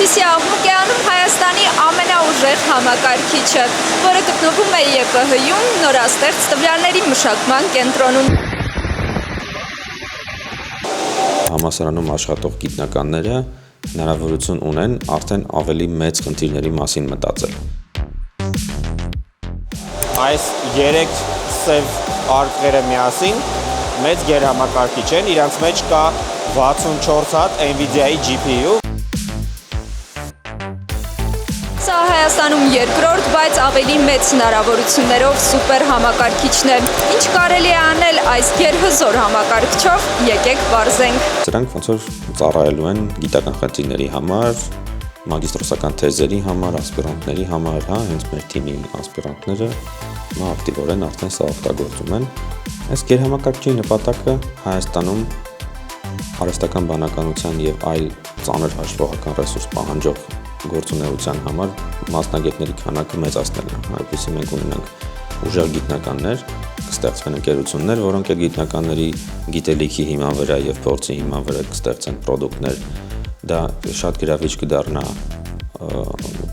Այդպիսի աղմուկ է անում Հայաստանի ամենաուժեղ համակարգիչը, որը գտնվում է ԵՊՀ-ում նորաստեղծ տվյալների մշակման կենտրոնում։ Համալսարանում աշխատող գիտնականները հնարավորություն ունեն արդեն ավելի մեծ խնդիրների մասին մտածել։ Այս 3 սև արկղերը միասին մեծ գերհամակարգիչ են, իրանց մեջ կա 64 հատ NVIDIA-ի GPU։ Սա Հայաստանում երկրորդ, բայց ավելի մեծ հնարավորություններով սուպեր համակարգիչն է։ Ինչ կարելի է անել այս գերհզոր համակարգչով, եկեք պարզենք։ Սրանք ոնց որ ծառայելու են գիտական խնդիրների համար, մագիստրոսական թեզերի համար, ասպիրանտների համար, հենց մեր թիմի ասպիրանտները ակտիվորեն արդեն սա օգտագործում են։ Այս գերհամակարգչի նպատակը Հայաստանում հարստական բանականության եւ այլ ծանր հաշվողական ռեսուրս պահանջող գործունեության համար մասնագետների քանակը մեծացնելն է, այնպեսզի մենք ունենանք ուժեղ գիտնականներ, կստեղծվեն ընկերություններ, որոնք այդ գիտնականների գիտելիքի հիման վրա եւ փորձի հիման վրա կստեղծեն պրոդուկտներ, դա շատ գրավիչ կդառնա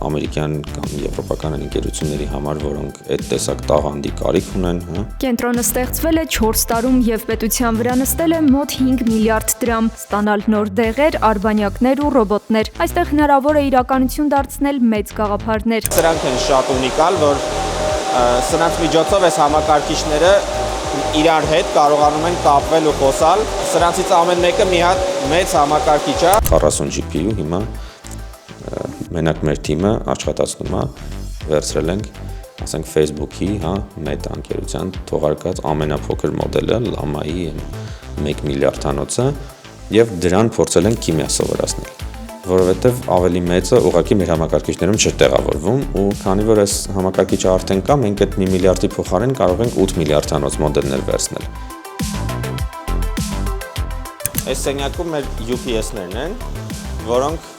ամերիկյան կամ եվրոպական ընկերությունների համար, որոնք այդ տեսակ տաղանդի կարիք ունեն, Կենտրոնը ստեղծվել է 4 տարում եւ պետության վրա նստել է մոտ 5 միլիարդ դրամ, ստանալ նոր դեղեր, արբանյակներ ու ռոբոտներ։ Այստեղ հնարավոր է իրականություն դարձնել մեծ գաղափարներ։ Սրանք են շատ ունիկալ, որ սրանց միջոցով այս համակարգիչները իրար հետ կարողանում են կապվել ու խոսալ։ Սրանցից ամեն մեկը մի հատ մեծ համակարգիչ է։ 40 GPU հիմա մենակ մեր թիմը աշխատացնում է, վերցրել ենք, ասենք Facebook-ի, Meta ընկերության թողարկած ամենափոքր մոդելը, Llama-ի 1 միլիարդանոցը եւ դրան փորձել ենք քիմիա սովորացնել, որովհետեւ ավելի մեծը ուղղակի մեր համակարգիչներում չէր տեղավորվում ու քանի որ այս համակարգիչը արդեն կա, մենք այդ 1 միլիարդի փոխարեն կարող ենք 8 միլիարդանոց մոդելներ վերցնել։ Այս սենյակում մեր UPS-ներն են, որոնք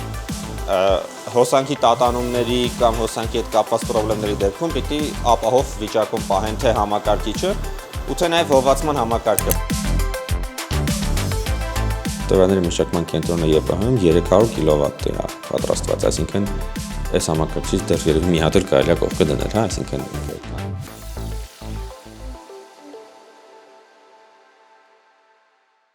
հոսանքի տատանումների կամ հոսանքի հետ կապված խնդիրների դեպքում պիտի ապահով վիճակում պահեն թե համակարգիչը ու թե նաև հովացման համակարգը։ Տվյալների մշակման կենտրոնը ԵՊՀ-ում 300 կիլովատի է պատրաստված, այսինքն այս համակարգիչից դեռ երևի մի հատ էլ կարելի է կողքը դնել, այսինքն